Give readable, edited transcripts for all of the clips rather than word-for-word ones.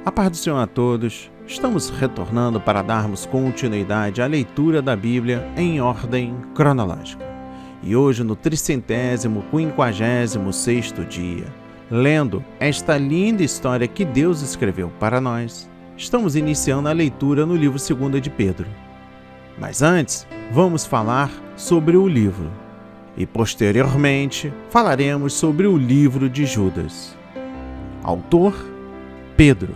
A paz do Senhor a todos. Estamos retornando para darmos continuidade à leitura da Bíblia em ordem cronológica. E hoje no 356º dia, lendo esta linda história que Deus escreveu para nós, estamos iniciando a leitura no livro 2 de Pedro. Mas antes, vamos falar sobre o livro. E posteriormente, falaremos sobre o livro de Judas. Autor, Pedro.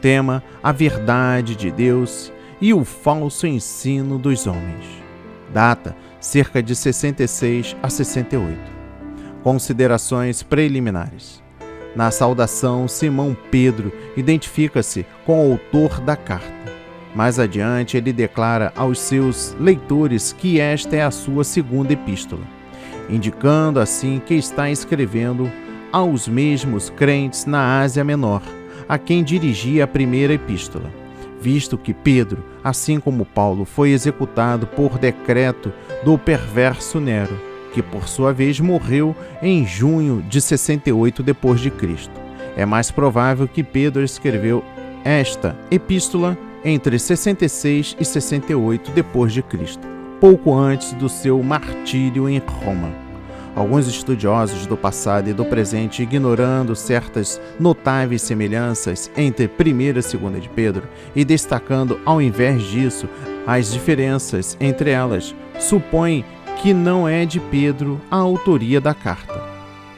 Tema, a verdade de Deus e o falso ensino dos homens. Data, cerca de 66 a 68. Considerações preliminares. Na saudação, Simão Pedro identifica-se com o autor da carta. Mais adiante, ele declara aos seus leitores que esta é a sua segunda epístola, indicando assim que está escrevendo aos mesmos crentes na Ásia Menor, a quem dirigia a primeira epístola, visto que Pedro, assim como Paulo, foi executado por decreto do perverso Nero, que por sua vez morreu em junho de 68 d.C. É mais provável que Pedro escreveu esta epístola entre 66 e 68 d.C., pouco antes do seu martírio em Roma. Alguns estudiosos do passado e do presente, ignorando certas notáveis semelhanças entre 1ª e 2ª de Pedro e destacando, ao invés disso, as diferenças entre elas, supõem que não é de Pedro a autoria da carta.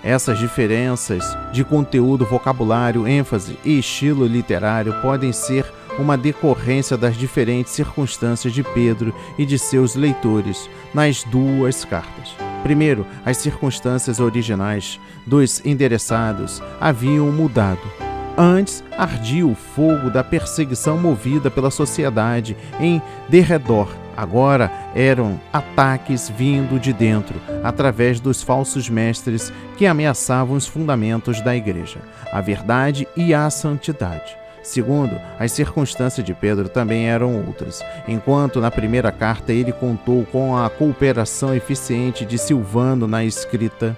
Essas diferenças de conteúdo, vocabulário, ênfase e estilo literário podem ser uma decorrência das diferentes circunstâncias de Pedro e de seus leitores nas duas cartas. Primeiro, as circunstâncias originais dos endereçados haviam mudado. Antes, ardia o fogo da perseguição movida pela sociedade em derredor. Agora eram ataques vindo de dentro, através dos falsos mestres que ameaçavam os fundamentos da igreja, a verdade e a santidade. Segundo, as circunstâncias de Pedro também eram outras. Enquanto na primeira carta ele contou com a cooperação eficiente de Silvano na escrita,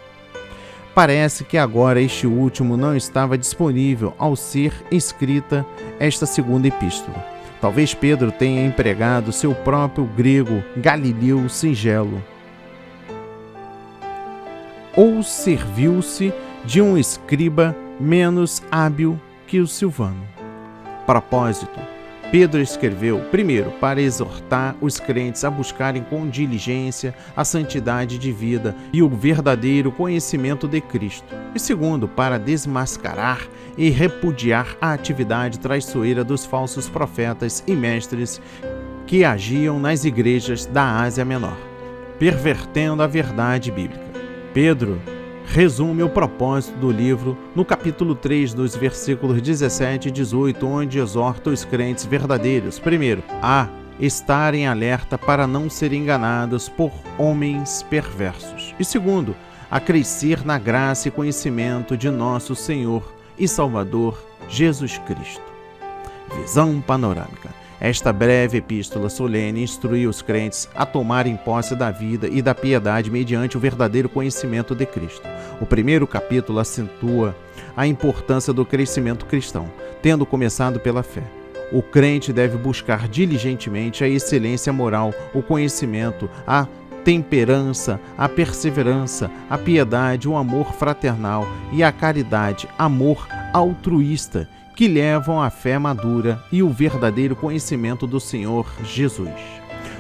parece que agora este último não estava disponível ao ser escrita esta segunda epístola. Talvez Pedro tenha empregado seu próprio grego galileu singelo, ou serviu-se de um escriba menos hábil que o Silvano. Propósito. Pedro escreveu, primeiro, para exortar os crentes a buscarem com diligência a santidade de vida e o verdadeiro conhecimento de Cristo. E segundo, para desmascarar e repudiar a atividade traiçoeira dos falsos profetas e mestres que agiam nas igrejas da Ásia Menor, pervertendo a verdade bíblica. Pedro resume o propósito do livro no capítulo 3, dos versículos 17 e 18, onde exorta os crentes verdadeiros, primeiro, a estarem alerta para não serem enganados por homens perversos, e segundo, a crescer na graça e conhecimento de nosso Senhor e Salvador Jesus Cristo. Visão panorâmica. Esta breve epístola solene instrui os crentes a tomarem posse da vida e da piedade mediante o verdadeiro conhecimento de Cristo. O primeiro capítulo acentua a importância do crescimento cristão, tendo começado pela fé. O crente deve buscar diligentemente a excelência moral, o conhecimento, a temperança, a perseverança, a piedade, o amor fraternal e a caridade, amor altruísta, que levam à fé madura e o verdadeiro conhecimento do Senhor Jesus.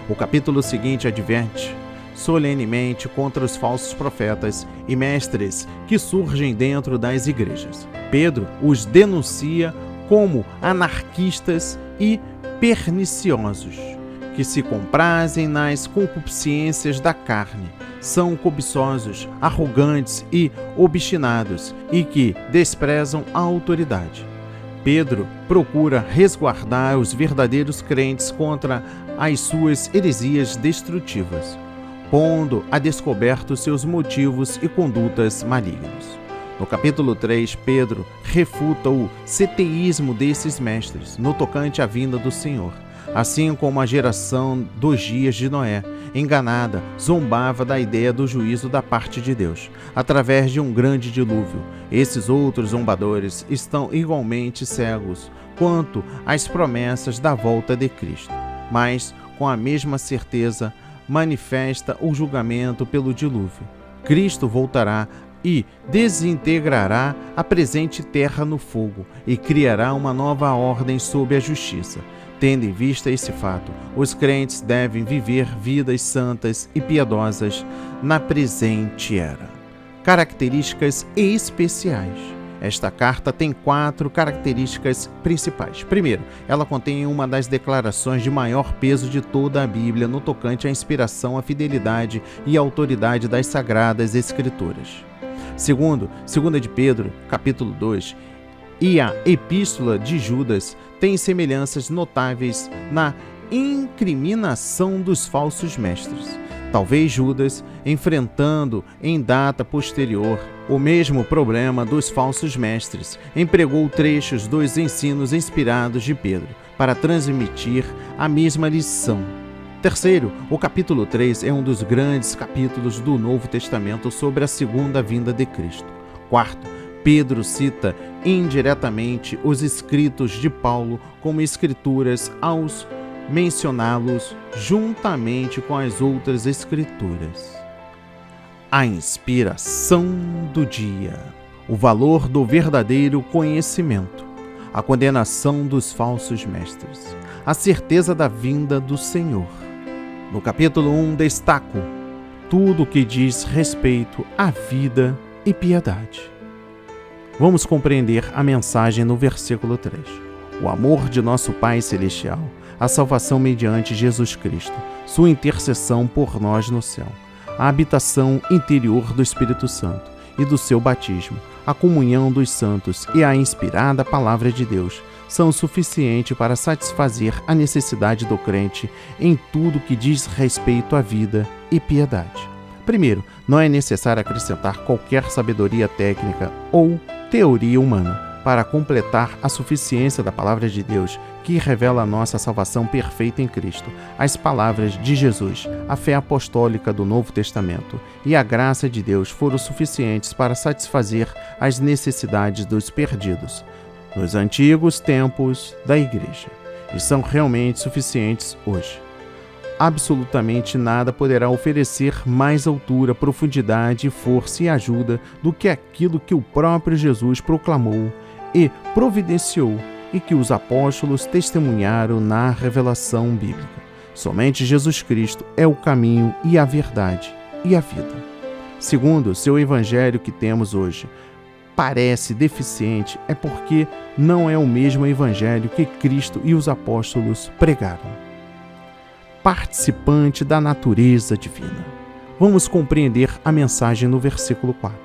O capítulo seguinte adverte solenemente contra os falsos profetas e mestres que surgem dentro das igrejas. Pedro os denuncia como anarquistas e perniciosos, que se comprazem nas concupiscências da carne, são cobiçosos, arrogantes e obstinados e que desprezam a autoridade. Pedro procura resguardar os verdadeiros crentes contra as suas heresias destrutivas, pondo a descoberto seus motivos e condutas malignos. No capítulo 3, Pedro refuta o ceteísmo desses mestres no tocante à vinda do Senhor, assim como a geração dos dias de Noé, enganada, zombava da ideia do juízo da parte de Deus, através de um grande dilúvio. Esses outros zombadores estão igualmente cegos quanto às promessas da volta de Cristo, mas, com a mesma certeza, manifesta o julgamento pelo dilúvio. Cristo voltará e desintegrará a presente terra no fogo e criará uma nova ordem sob a justiça. Tendo em vista esse fato, os crentes devem viver vidas santas e piedosas na presente era. Características especiais. Esta carta tem 4 características principais. Primeiro, ela contém uma das declarações de maior peso de toda a Bíblia no tocante à inspiração, à fidelidade e à autoridade das Sagradas Escrituras. Segundo, 2 de Pedro, capítulo 2, e a Epístola de Judas têm semelhanças notáveis na incriminação dos falsos mestres. Talvez Judas, enfrentando em data posterior o mesmo problema dos falsos mestres, empregou trechos dos ensinos inspirados de Pedro para transmitir a mesma lição. Terceiro, o capítulo 3 é um dos grandes capítulos do Novo Testamento sobre a segunda vinda de Cristo. Quarto, Pedro cita indiretamente os escritos de Paulo como escrituras aos mencioná-los juntamente com as outras escrituras. A inspiração do dia, o valor do verdadeiro conhecimento, a condenação dos falsos mestres, a certeza da vinda do Senhor. No capítulo 1 destaco tudo o que diz respeito à vida e piedade. Vamos compreender a mensagem no versículo 3. O amor de nosso Pai Celestial, a salvação mediante Jesus Cristo, sua intercessão por nós no céu, a habitação interior do Espírito Santo e do seu batismo, a comunhão dos santos e a inspirada palavra de Deus são suficientes para satisfazer a necessidade do crente em tudo que diz respeito à vida e piedade. Primeiro, não é necessário acrescentar qualquer sabedoria técnica ou teoria humana para completar a suficiência da palavra de Deus, que revela a nossa salvação perfeita em Cristo, as palavras de Jesus, a fé apostólica do Novo Testamento e a graça de Deus foram suficientes para satisfazer as necessidades dos perdidos nos antigos tempos da Igreja, e são realmente suficientes hoje. Absolutamente nada poderá oferecer mais altura, profundidade, força e ajuda do que aquilo que o próprio Jesus proclamou e providenciou e que os apóstolos testemunharam na revelação bíblica. Somente Jesus Cristo é o caminho e a verdade e a vida. Segundo, se o evangelho que temos hoje parece deficiente, é porque não é o mesmo evangelho que Cristo e os apóstolos pregaram. Participante da natureza divina. Vamos compreender a mensagem no versículo 4.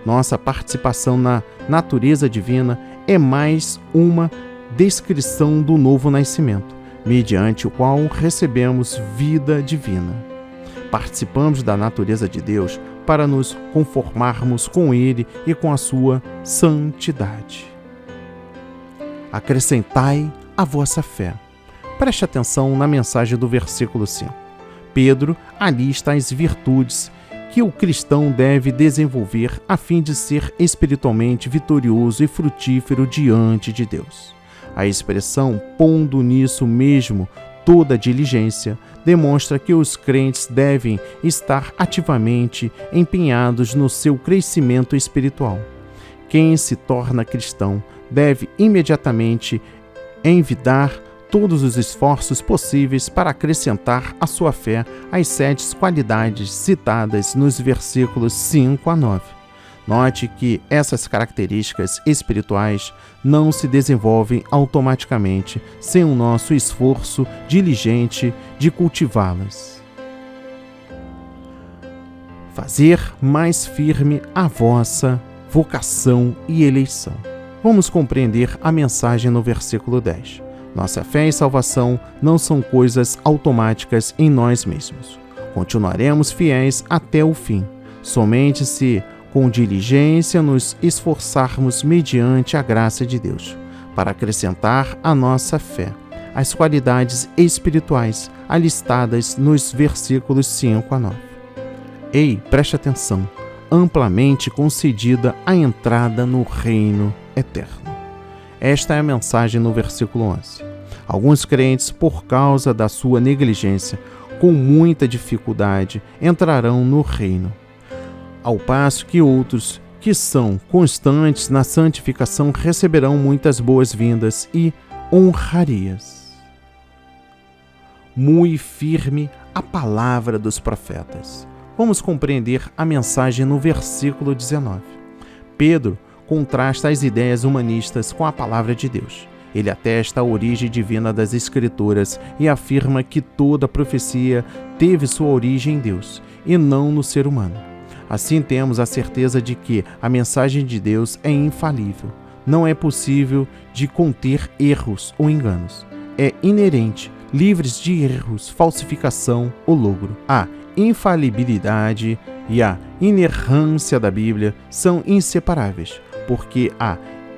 Nossa participação na natureza divina é mais uma descrição do novo nascimento, mediante o qual recebemos vida divina. Participamos da natureza de Deus para nos conformarmos com Ele e com a sua santidade. Acrescentai a vossa fé. Preste atenção na mensagem do versículo 5. Pedro alista as virtudes que o cristão deve desenvolver a fim de ser espiritualmente vitorioso e frutífero diante de Deus. A expressão pondo nisso mesmo toda diligência demonstra que os crentes devem estar ativamente empenhados no seu crescimento espiritual. Quem se torna cristão deve imediatamente envidar todos os esforços possíveis para acrescentar à sua fé as 7 qualidades citadas nos versículos 5 a 9. Note que essas características espirituais não se desenvolvem automaticamente sem o nosso esforço diligente de cultivá-las. Fazer mais firme a vossa vocação e eleição. Vamos compreender a mensagem no versículo 10. Nossa fé e salvação não são coisas automáticas em nós mesmos. Continuaremos fiéis até o fim, somente se com diligência nos esforçarmos mediante a graça de Deus, para acrescentar à nossa fé as qualidades espirituais alistadas nos versículos 5 a 9. Ei, preste atenção, amplamente concedida a entrada no reino eterno. Esta é a mensagem no versículo 11. Alguns crentes, por causa da sua negligência, com muita dificuldade, entrarão no reino, ao passo que outros, que são constantes na santificação, receberão muitas boas-vindas e honrarias. Muito firme a palavra dos profetas. Vamos compreender a mensagem no versículo 19. Pedro contrasta as ideias humanistas com a palavra de Deus. Ele atesta a origem divina das Escrituras e afirma que toda profecia teve sua origem em Deus e não no ser humano. Assim temos a certeza de que a mensagem de Deus é infalível. Não é possível de conter erros ou enganos. É inerente, livres de erros, falsificação ou logro. A infalibilidade e a inerrância da Bíblia são inseparáveis, porque a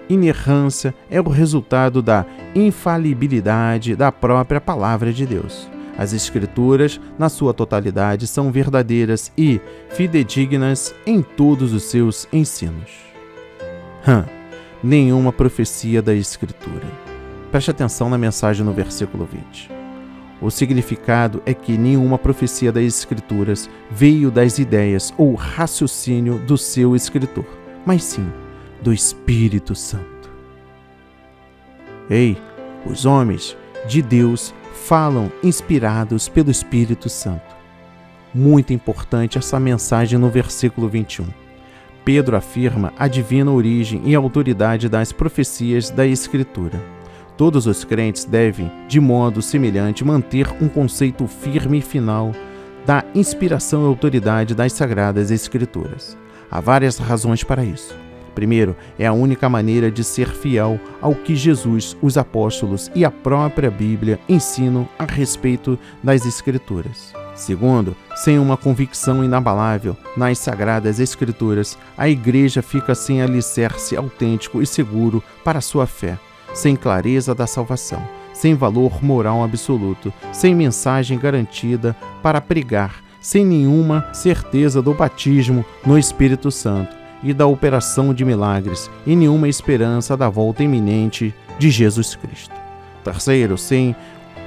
inerrância é o resultado da infalibilidade da própria palavra de Deus. As Escrituras, na sua totalidade, são verdadeiras e fidedignas em todos os seus ensinos. Nenhuma profecia da Escritura. Preste atenção na mensagem no versículo 20. O significado é que nenhuma profecia das Escrituras veio das ideias ou raciocínio do seu escritor, mas sim do Espírito Santo. Ei, os homens de Deus falam inspirados pelo Espírito Santo. Muito importante essa mensagem no versículo 21. Pedro afirma a divina origem e autoridade das profecias da Escritura. Todos os crentes devem, de modo semelhante, manter um conceito firme e final da inspiração e autoridade das Sagradas Escrituras. Há várias razões para isso. Primeiro, é a única maneira de ser fiel ao que Jesus, os apóstolos e a própria Bíblia ensinam a respeito das Escrituras. Segundo, sem uma convicção inabalável nas Sagradas Escrituras, a Igreja fica sem alicerce autêntico e seguro para a sua fé, sem clareza da salvação, sem valor moral absoluto, sem mensagem garantida para pregar, sem nenhuma certeza do batismo no Espírito Santo e da operação de milagres, e nenhuma esperança da volta iminente de Jesus Cristo. Terceiro, sem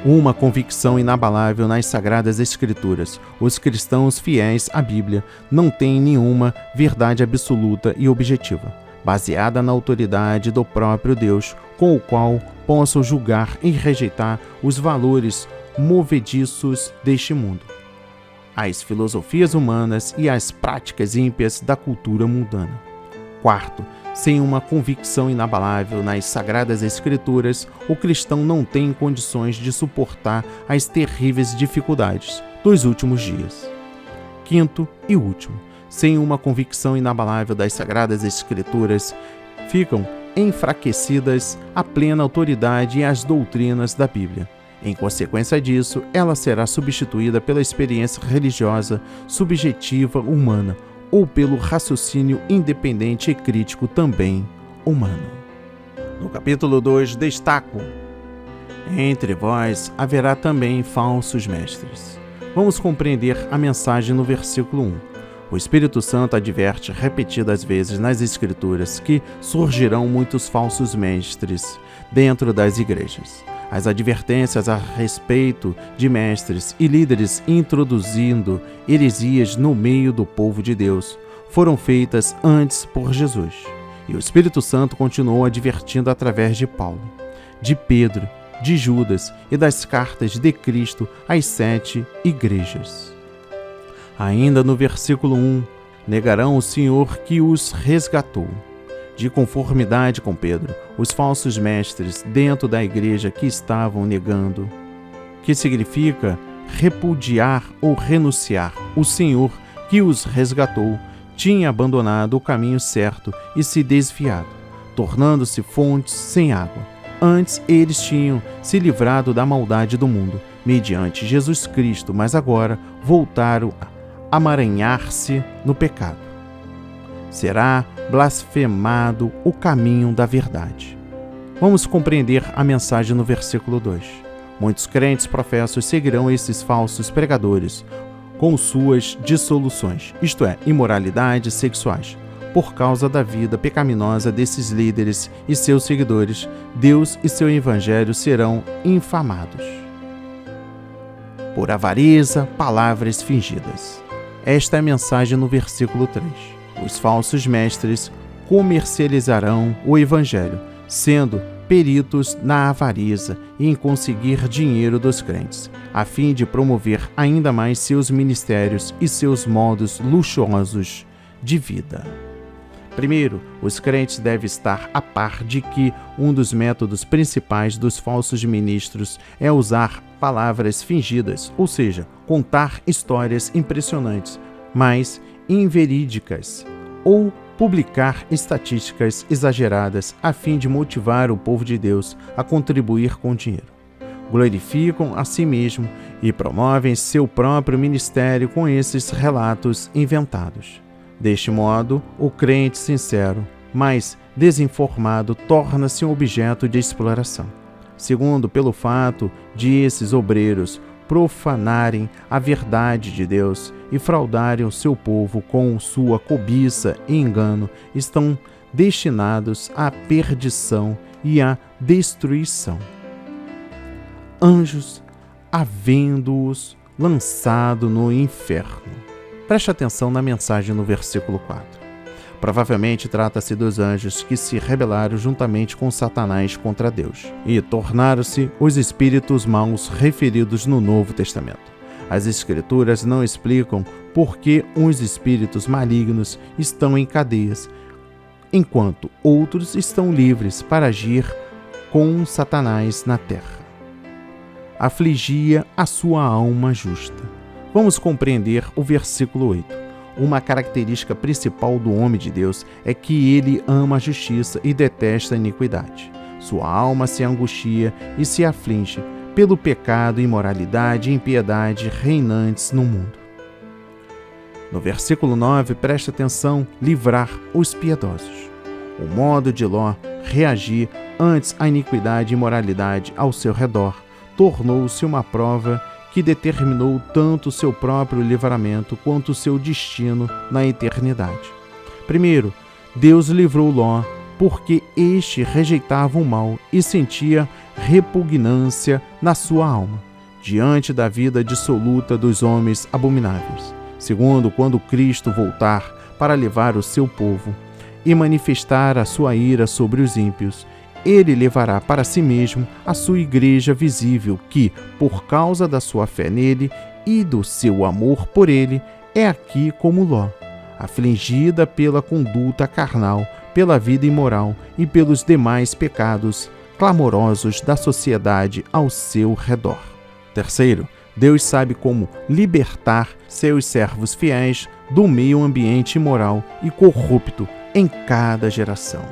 uma convicção inabalável nas Sagradas Escrituras, os cristãos fiéis à Bíblia não têm nenhuma verdade absoluta e objetiva, baseada na autoridade do próprio Deus, com o qual possam julgar e rejeitar os valores movediços deste mundo, as filosofias humanas e as práticas ímpias da cultura mundana. Quarto, sem uma convicção inabalável nas Sagradas Escrituras, o cristão não tem condições de suportar as terríveis dificuldades dos últimos dias. Quinto e último, sem uma convicção inabalável das Sagradas Escrituras, ficam enfraquecidas a plena autoridade e as doutrinas da Bíblia. Em consequência disso, ela será substituída pela experiência religiosa subjetiva humana ou pelo raciocínio independente e crítico também humano. No capítulo 2, destaco: entre vós haverá também falsos mestres. Vamos compreender a mensagem no versículo 1. O Espírito Santo adverte repetidas vezes nas Escrituras que surgirão muitos falsos mestres dentro das igrejas. As advertências a respeito de mestres e líderes introduzindo heresias no meio do povo de Deus foram feitas antes por Jesus. E o Espírito Santo continuou advertindo através de Paulo, de Pedro, de Judas e das cartas de Cristo às 7 igrejas. Ainda no versículo 1, negarão o Senhor que os resgatou. De conformidade com Pedro, os falsos mestres dentro da igreja que estavam negando, que significa repudiar ou renunciar. O Senhor que os resgatou tinha abandonado o caminho certo e se desviado, tornando-se fontes sem água. Antes eles tinham se livrado da maldade do mundo, mediante Jesus Cristo, mas agora voltaram a amaranhar-se no pecado. Será blasfemado o caminho da verdade. Vamos compreender a mensagem no versículo 2. Muitos crentes professos seguirão esses falsos pregadores com suas dissoluções, isto é, imoralidades sexuais. Por causa da vida pecaminosa desses líderes e seus seguidores, Deus e seu evangelho serão infamados. Por avareza, palavras fingidas. Esta é a mensagem no versículo 3. Os falsos mestres comercializarão o evangelho, sendo peritos na avareza e em conseguir dinheiro dos crentes, a fim de promover ainda mais seus ministérios e seus modos luxuosos de vida. Primeiro, os crentes devem estar a par de que um dos métodos principais dos falsos ministros é usar palavras fingidas, ou seja, contar histórias impressionantes, mas inverídicas, ou publicar estatísticas exageradas a fim de motivar o povo de Deus a contribuir com dinheiro. Glorificam a si mesmo e promovem seu próprio ministério com esses relatos inventados. Deste modo, o crente sincero, mas desinformado, torna-se um objeto de exploração. Segundo, pelo fato de esses obreiros profanarem a verdade de Deus e fraudarem o seu povo com sua cobiça e engano, estão destinados à perdição e à destruição. Anjos, havendo-os lançado no inferno. Preste atenção na mensagem no versículo 4. Provavelmente trata-se dos anjos que se rebelaram juntamente com Satanás contra Deus e tornaram-se os espíritos maus referidos no Novo Testamento. As Escrituras não explicam por que uns espíritos malignos estão em cadeias, enquanto outros estão livres para agir com Satanás na terra. Afligia a sua alma justa. Vamos compreender o versículo 8. Uma característica principal do homem de Deus é que ele ama a justiça e detesta a iniquidade. Sua alma se angustia e se aflige pelo pecado, imoralidade e impiedade reinantes no mundo. No versículo 9, preste atenção, livrar os piedosos. O modo de Ló reagir antes à iniquidade e imoralidade ao seu redor tornou-se uma prova que determinou tanto o seu próprio livramento quanto o seu destino na eternidade. Primeiro, Deus livrou Ló porque este rejeitava o mal e sentia repugnância na sua alma, diante da vida dissoluta dos homens abomináveis. Segundo, quando Cristo voltar para levar o seu povo e manifestar a sua ira sobre os ímpios, ele levará para si mesmo a sua igreja visível, que, por causa da sua fé nele e do seu amor por ele, é aqui como Ló, afligida pela conduta carnal, pela vida imoral e pelos demais pecados clamorosos da sociedade ao seu redor. Terceiro, Deus sabe como libertar seus servos fiéis do meio ambiente imoral e corrupto em cada geração.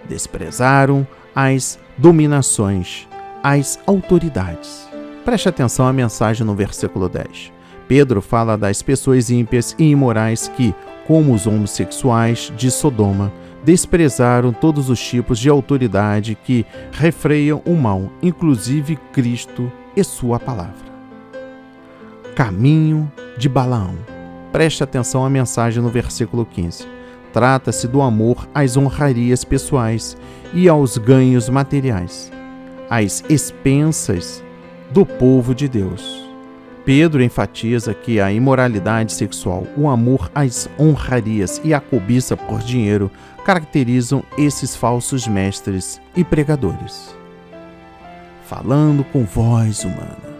Desprezaram as dominações, as autoridades. Preste atenção à mensagem no versículo 10. Pedro fala das pessoas ímpias e imorais que, como os homossexuais de Sodoma, desprezaram todos os tipos de autoridade que refreiam o mal, inclusive Cristo e sua palavra. Caminho de Balaão. Preste atenção à mensagem no versículo 15. Trata-se do amor às honrarias pessoais e aos ganhos materiais, às expensas do povo de Deus. Pedro enfatiza que a imoralidade sexual, o amor às honrarias e a cobiça por dinheiro caracterizam esses falsos mestres e pregadores. Falando com voz humana.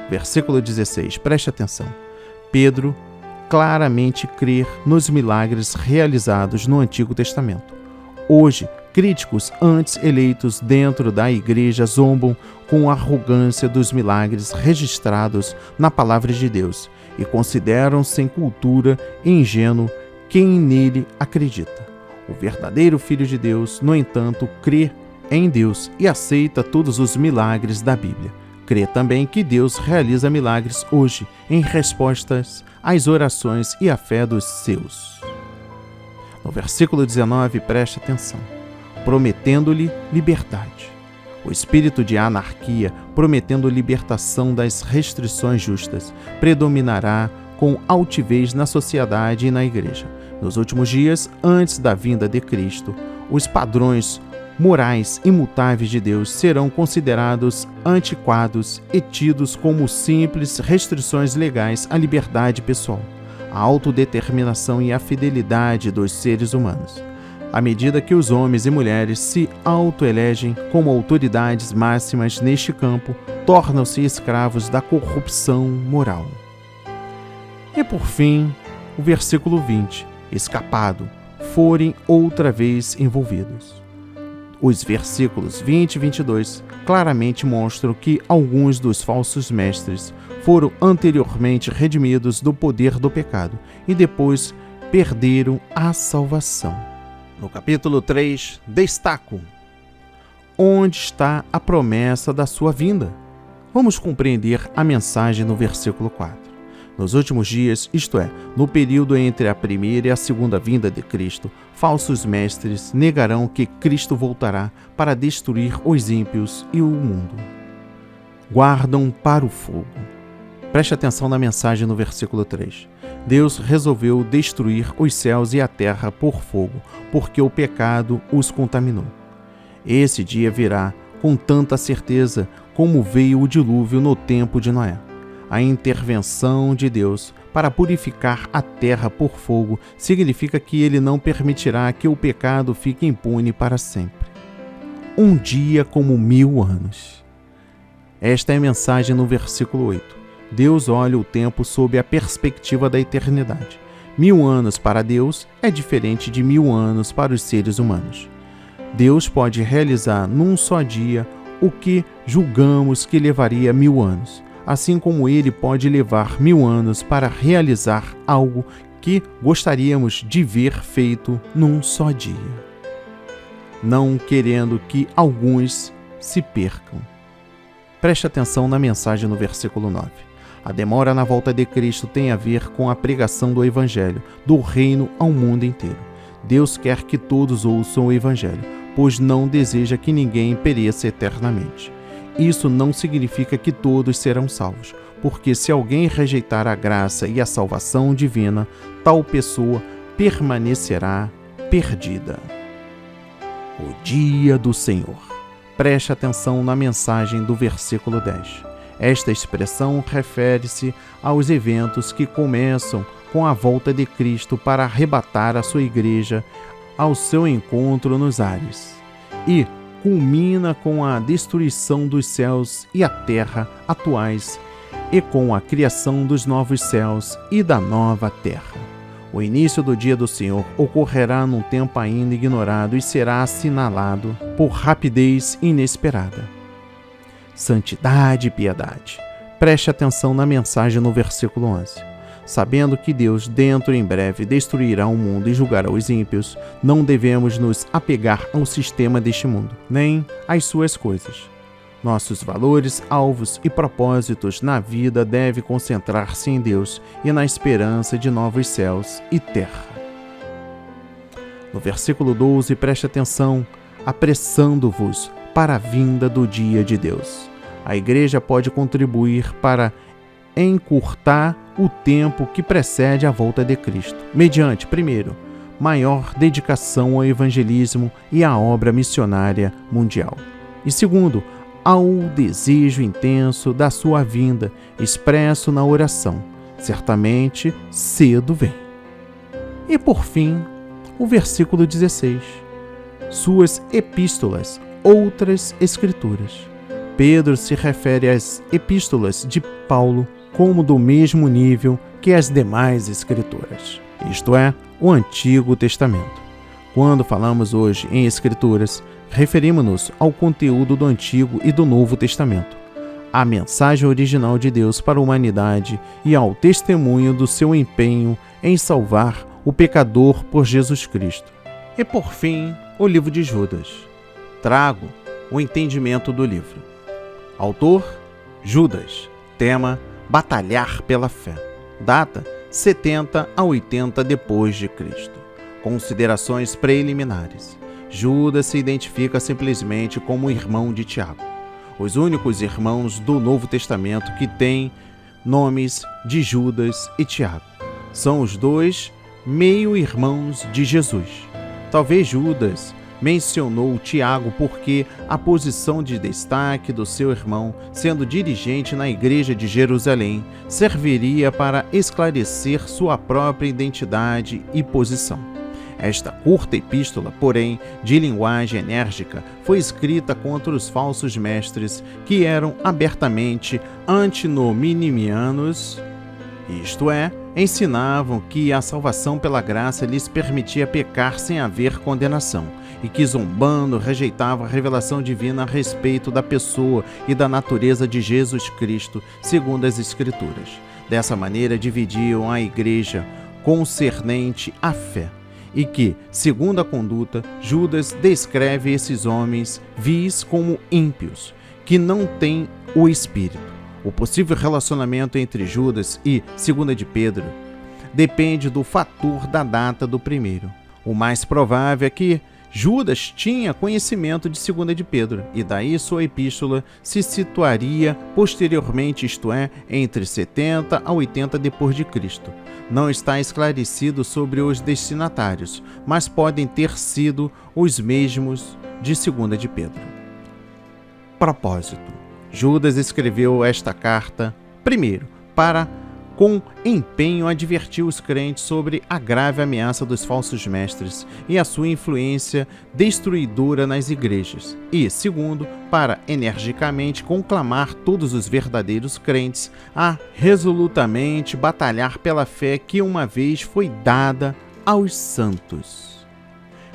Versículo 16, preste atenção. Pedro claramente crer nos milagres realizados no Antigo Testamento. Hoje, críticos antes eleitos dentro da igreja zombam com arrogância dos milagres registrados na Palavra de Deus e consideram sem cultura e ingênuo quem nele acredita. O verdadeiro Filho de Deus, no entanto, crê em Deus e aceita todos os milagres da Bíblia. Crê também que Deus realiza milagres hoje em respostas às orações e à fé dos seus. No versículo 19, preste atenção. Prometendo-lhe liberdade. O espírito de anarquia, prometendo libertação das restrições justas, predominará com altivez na sociedade e na igreja. Nos últimos dias, antes da vinda de Cristo, os padrões morais imutáveis de Deus serão considerados antiquados e tidos como simples restrições legais à liberdade pessoal, à autodeterminação e à fidelidade dos seres humanos. À medida que os homens e mulheres se autoelegem como autoridades máximas neste campo, tornam-se escravos da corrupção moral. E por fim, o versículo 20, escapado, forem outra vez envolvidos. Os versículos 20 e 22 claramente mostram que alguns dos falsos mestres foram anteriormente redimidos do poder do pecado e depois perderam a salvação. No capítulo 3, destaco: onde está a promessa da sua vinda? Vamos compreender a mensagem no versículo 4. Nos últimos dias, isto é, no período entre a primeira e a segunda vinda de Cristo, falsos mestres negarão que Cristo voltará para destruir os ímpios e o mundo. Guardam para o fogo. Preste atenção na mensagem no versículo 3. Deus resolveu destruir os céus e a terra por fogo, porque o pecado os contaminou. Esse dia virá com tanta certeza como veio o dilúvio no tempo de Noé. A intervenção de Deus para purificar a terra por fogo significa que ele não permitirá que o pecado fique impune para sempre. Um dia como 1000 anos. Esta é a mensagem no versículo 8. Deus olha o tempo sob a perspectiva da eternidade. 1000 anos para Deus é diferente de 1000 anos para os seres humanos. Deus pode realizar num só dia o que julgamos que levaria 1000 anos. Assim como ele pode levar 1000 anos para realizar algo que gostaríamos de ver feito num só dia. Não querendo que alguns se percam. Preste atenção na mensagem no versículo 9. A demora na volta de Cristo tem a ver com a pregação do Evangelho, do reino ao mundo inteiro. Deus quer que todos ouçam o Evangelho, pois não deseja que ninguém pereça eternamente. Isso não significa que todos serão salvos, porque se alguém rejeitar a graça e a salvação divina, tal pessoa permanecerá perdida. O dia do Senhor. Preste atenção na mensagem do versículo 10. Esta expressão refere-se aos eventos que começam com a volta de Cristo para arrebatar a sua igreja ao seu encontro nos ares e culmina com a destruição dos céus e a terra atuais e com a criação dos novos céus e da nova terra. O início do dia do Senhor ocorrerá num tempo ainda ignorado e será assinalado por rapidez inesperada. Santidade e piedade. Preste atenção na mensagem no versículo 11. Sabendo que Deus dentro em breve destruirá o mundo e julgará os ímpios, não devemos nos apegar ao sistema deste mundo, nem às suas coisas. Nossos valores, alvos e propósitos na vida devem concentrar-se em Deus e na esperança de novos céus e terra. No versículo 12, preste atenção, apressando-vos para a vinda do dia de Deus. A igreja pode contribuir para encurtar o tempo que precede a volta de Cristo, mediante, primeiro, maior dedicação ao evangelismo e à obra missionária mundial. E segundo, ao desejo intenso da sua vinda, expresso na oração. Certamente, cedo vem. E por fim, o versículo 16. Suas epístolas, outras escrituras. Pedro se refere às epístolas de Paulo como do mesmo nível que as demais escrituras, isto é, o Antigo Testamento. Quando falamos hoje em escrituras, referimos-nos ao conteúdo do Antigo e do Novo Testamento, à mensagem original de Deus para a humanidade e ao testemunho do seu empenho em salvar o pecador por Jesus Cristo. E por fim, o livro de Judas. Trago o entendimento do livro. Autor, Judas. Tema, batalhar pela fé. Data, 70 a 80 depois de Cristo. Considerações preliminares. Judas se identifica simplesmente como irmão de Tiago. Os únicos irmãos do Novo Testamento que têm nomes de Judas e Tiago são os dois meio-irmãos de Jesus. Talvez Judas mencionou Tiago porque a posição de destaque do seu irmão, sendo dirigente na igreja de Jerusalém, serviria para esclarecer sua própria identidade e posição. Esta curta epístola, porém, de linguagem enérgica, foi escrita contra os falsos mestres que eram abertamente antinominianos, isto é, ensinavam que a salvação pela graça lhes permitia pecar sem haver condenação, e que, zombando, rejeitava a revelação divina a respeito da pessoa e da natureza de Jesus Cristo, segundo as Escrituras. Dessa maneira, dividiam a igreja concernente à fé, e que, segundo a conduta, Judas descreve esses homens vis como ímpios, que não têm o Espírito. O possível relacionamento entre Judas e 2 de Pedro depende do fator da data do primeiro. O mais provável é que Judas tinha conhecimento de 2 de Pedro, e daí sua epístola se situaria posteriormente, isto é, entre 70 a 80 depois de Cristo. Não está esclarecido sobre os destinatários, mas podem ter sido os mesmos de 2 de Pedro. Propósito: Judas escreveu esta carta, primeiro, para, com empenho, advertir os crentes sobre a grave ameaça dos falsos mestres e a sua influência destruidora nas igrejas, e, segundo, para energicamente conclamar todos os verdadeiros crentes a resolutamente batalhar pela fé que uma vez foi dada aos santos.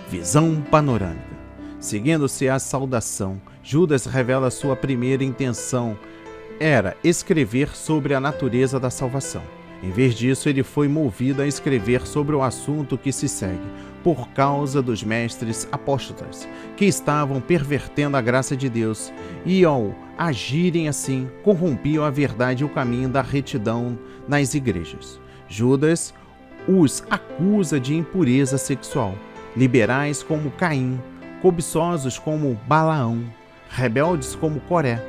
Visão panorâmica. Seguindo-se a saudação, Judas revela sua primeira intenção era escrever sobre a natureza da salvação. Em vez disso, ele foi movido a escrever sobre o assunto que se segue, por causa dos mestres apóstolos, que estavam pervertendo a graça de Deus e, ao agirem assim, corrompiam a verdade e o caminho da retidão nas igrejas. Judas os acusa de impureza sexual, liberais como Caim, cobiçosos como Balaão, rebeldes como Coré,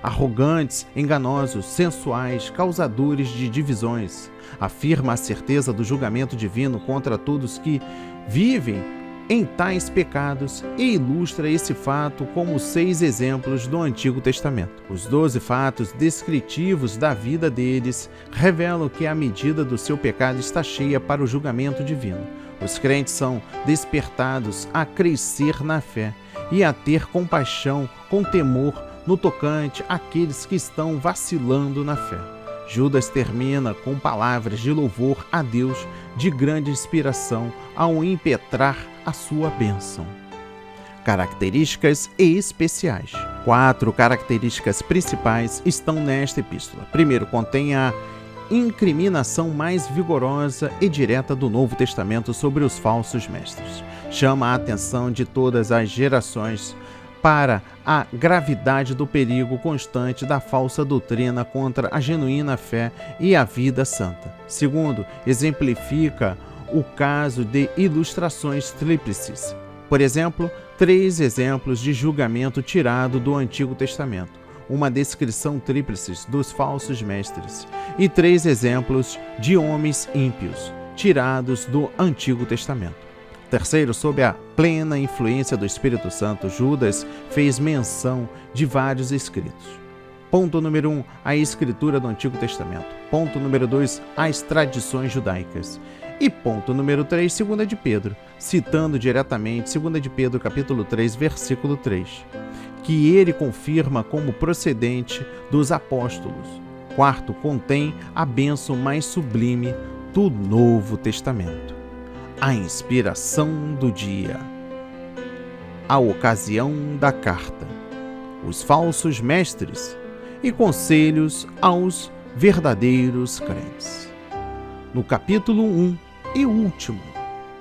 arrogantes, enganosos, sensuais, causadores de divisões. Afirma a certeza do julgamento divino contra todos que vivem em tais pecados e ilustra esse fato como 6 exemplos do Antigo Testamento. Os 12 fatos descritivos da vida deles revelam que a medida do seu pecado está cheia para o julgamento divino. Os crentes são despertados a crescer na fé e a ter compaixão com temor no tocante àqueles que estão vacilando na fé. Judas termina com palavras de louvor a Deus de grande inspiração ao impetrar a sua bênção. Características especiais. 4 características principais estão nesta epístola. Primeiro, contém a incriminação mais vigorosa e direta do Novo Testamento sobre os falsos mestres. Chama a atenção de todas as gerações para a gravidade do perigo constante da falsa doutrina contra a genuína fé e a vida santa. Segundo, exemplifica o caso de ilustrações tríplices. Por exemplo, 3 exemplos de julgamento tirado do Antigo Testamento, uma descrição tríplice dos falsos mestres e 3 exemplos de homens ímpios, tirados do Antigo Testamento. Terceiro, sob a plena influência do Espírito Santo, Judas fez menção de vários escritos. Ponto número 1, a escritura do Antigo Testamento. Ponto número 2, as tradições judaicas. E ponto número 3, 2 de Pedro, citando diretamente 2 de Pedro, capítulo 3, versículo 3, que ele confirma como procedente dos apóstolos. Quarto, contém a bênção mais sublime do Novo Testamento. A inspiração do dia. A ocasião da carta. Os falsos mestres e conselhos aos verdadeiros crentes. No capítulo 1 e último,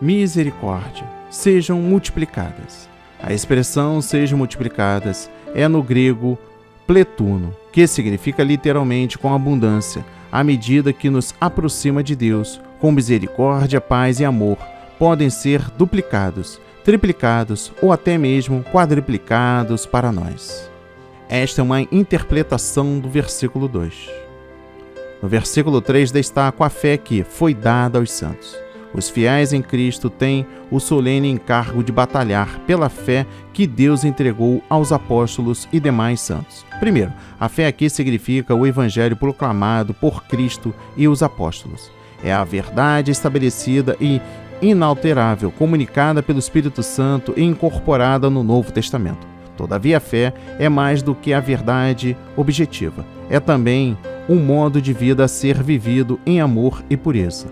misericórdia sejam multiplicadas. A expressão sejam multiplicadas é no grego pletuno, que significa literalmente com abundância, à medida que nos aproxima de Deus, com misericórdia, paz e amor, podem ser duplicados, triplicados ou até mesmo quadriplicados para nós. Esta é uma interpretação do versículo 2. No versículo 3 destaca a fé que foi dada aos santos. Os fiéis em Cristo têm o solene encargo de batalhar pela fé que Deus entregou aos apóstolos e demais santos. Primeiro, a fé aqui significa o evangelho proclamado por Cristo e os apóstolos. É a verdade estabelecida e inalterável, comunicada pelo Espírito Santo e incorporada no Novo Testamento. Todavia, a fé é mais do que a verdade objetiva. É também um modo de vida a ser vivido em amor e pureza.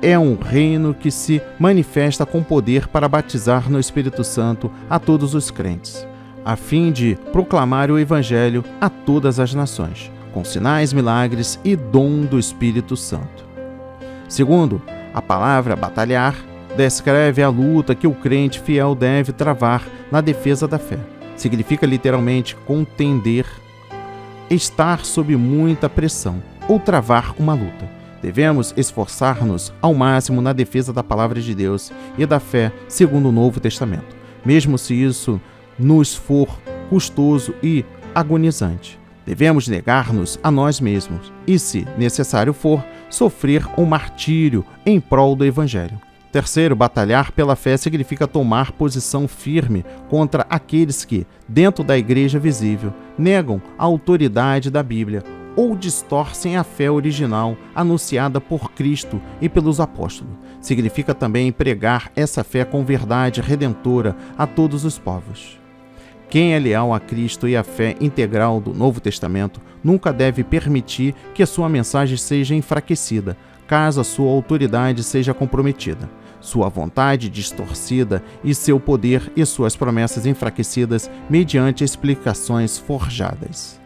É um reino que se manifesta com poder para batizar no Espírito Santo a todos os crentes, a fim de proclamar o Evangelho a todas as nações, com sinais, milagres e dom do Espírito Santo. Segundo, a palavra batalhar descreve a luta que o crente fiel deve travar na defesa da fé. Significa literalmente contender, estar sob muita pressão ou travar uma luta. Devemos esforçar-nos ao máximo na defesa da palavra de Deus e da fé segundo o Novo Testamento, mesmo se isso nos for custoso e agonizante. Devemos negar-nos a nós mesmos e, se necessário for, sofrer um martírio em prol do Evangelho. Terceiro, batalhar pela fé significa tomar posição firme contra aqueles que, dentro da igreja visível, negam a autoridade da Bíblia ou distorcem a fé original anunciada por Cristo e pelos apóstolos. Significa também pregar essa fé com verdade redentora a todos os povos. Quem é leal a Cristo e à fé integral do Novo Testamento nunca deve permitir que a sua mensagem seja enfraquecida, caso a sua autoridade seja comprometida, sua vontade distorcida e seu poder e suas promessas enfraquecidas mediante explicações forjadas.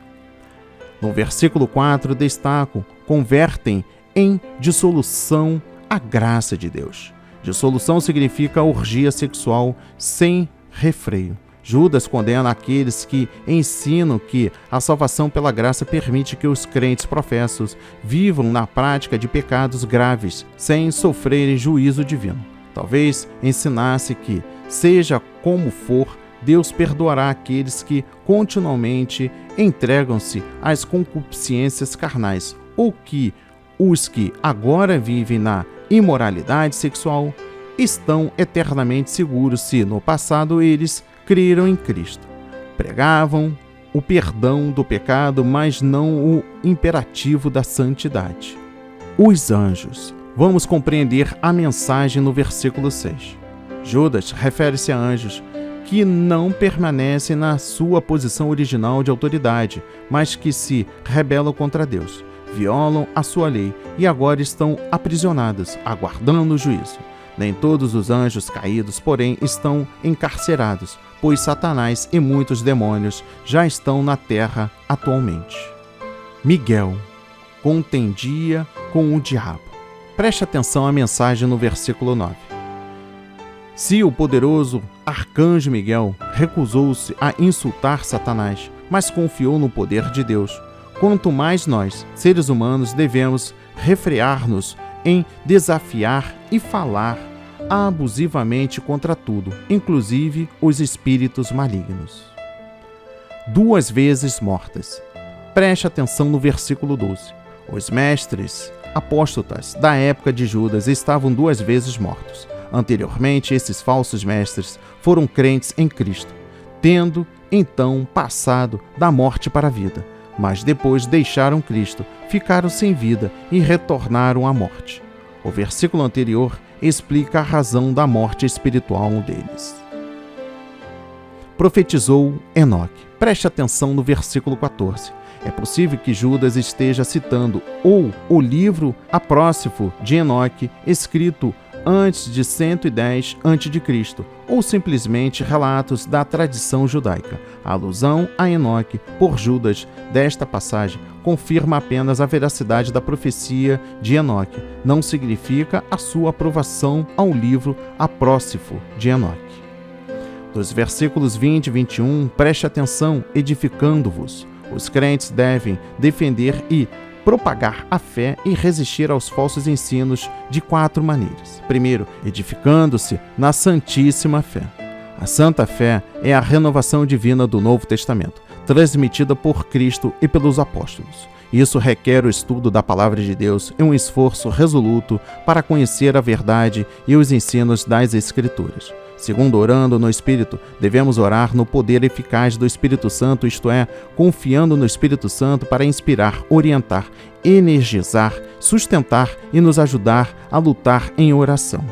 No versículo 4 destaco, convertem em dissolução a graça de Deus. Dissolução significa orgia sexual sem refreio. Judas condena aqueles que ensinam que a salvação pela graça permite que os crentes professos vivam na prática de pecados graves, sem sofrerem juízo divino. Talvez ensinasse que, seja como for, Deus perdoará aqueles que continuamente entregam-se às concupiscências carnais, ou que os que agora vivem na imoralidade sexual estão eternamente seguros se no passado eles creram em Cristo. Pregavam o perdão do pecado, mas não o imperativo da santidade. Os anjos. Vamos compreender a mensagem no versículo 6. Judas refere-se a anjos que não permanecem na sua posição original de autoridade, mas que se rebelam contra Deus, violam a sua lei e agora estão aprisionados, aguardando o juízo. Nem todos os anjos caídos, porém, estão encarcerados, pois Satanás e muitos demônios já estão na terra atualmente. Miguel contendia com o diabo. Preste atenção à mensagem no versículo 9. Se o poderoso arcanjo Miguel recusou-se a insultar Satanás, mas confiou no poder de Deus, quanto mais nós, seres humanos, devemos refrear-nos em desafiar e falar abusivamente contra tudo, inclusive os espíritos malignos. 2 vezes mortas. Preste atenção no versículo 12. Os mestres apóstatas da época de Judas estavam 2 vezes mortos. Anteriormente, esses falsos mestres foram crentes em Cristo, tendo então passado da morte para a vida, mas depois deixaram Cristo, ficaram sem vida e retornaram à morte. O versículo anterior explica a razão da morte espiritual deles. Profetizou Enoque. Preste atenção no versículo 14. É possível que Judas esteja citando ou o livro apócrifo de Enoque, escrito antes de 110 a.C., ou simplesmente relatos da tradição judaica. A alusão a Enoque por Judas desta passagem confirma apenas a veracidade da profecia de Enoque, não significa a sua aprovação ao livro apócrifo de Enoque. Dos versículos 20 e 21, preste atenção, edificando-vos. Os crentes devem defender e propagar a fé e resistir aos falsos ensinos de 4 maneiras. Primeiro, edificando-se na santíssima fé. A Santa Fé é a renovação divina do Novo Testamento, transmitida por Cristo e pelos apóstolos. Isso requer o estudo da Palavra de Deus e um esforço resoluto para conhecer a verdade e os ensinos das Escrituras. Segundo orando no Espírito, devemos orar no poder eficaz do Espírito Santo, isto é, confiando no Espírito Santo para inspirar, orientar, energizar, sustentar e nos ajudar a lutar em oração.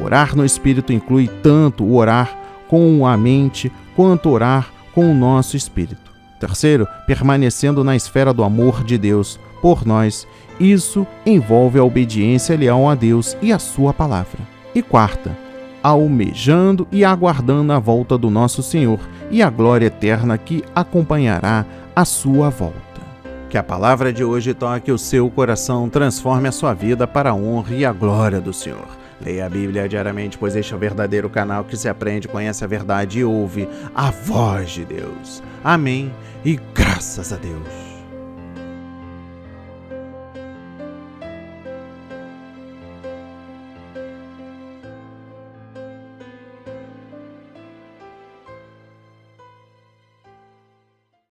Orar no Espírito inclui tanto o orar com a mente quanto orar com o nosso espírito. Terceiro, permanecendo na esfera do amor de Deus por nós. Isso envolve a obediência leal a Deus e a sua palavra. E quarta, almejando e aguardando a volta do nosso Senhor e a glória eterna que acompanhará a sua volta. Que a palavra de hoje toque o seu coração, transforme a sua vida para a honra e a glória do Senhor. Leia a Bíblia diariamente, pois este é o verdadeiro canal que se aprende, conhece a verdade e ouve a voz de Deus. Amém e graças a Deus.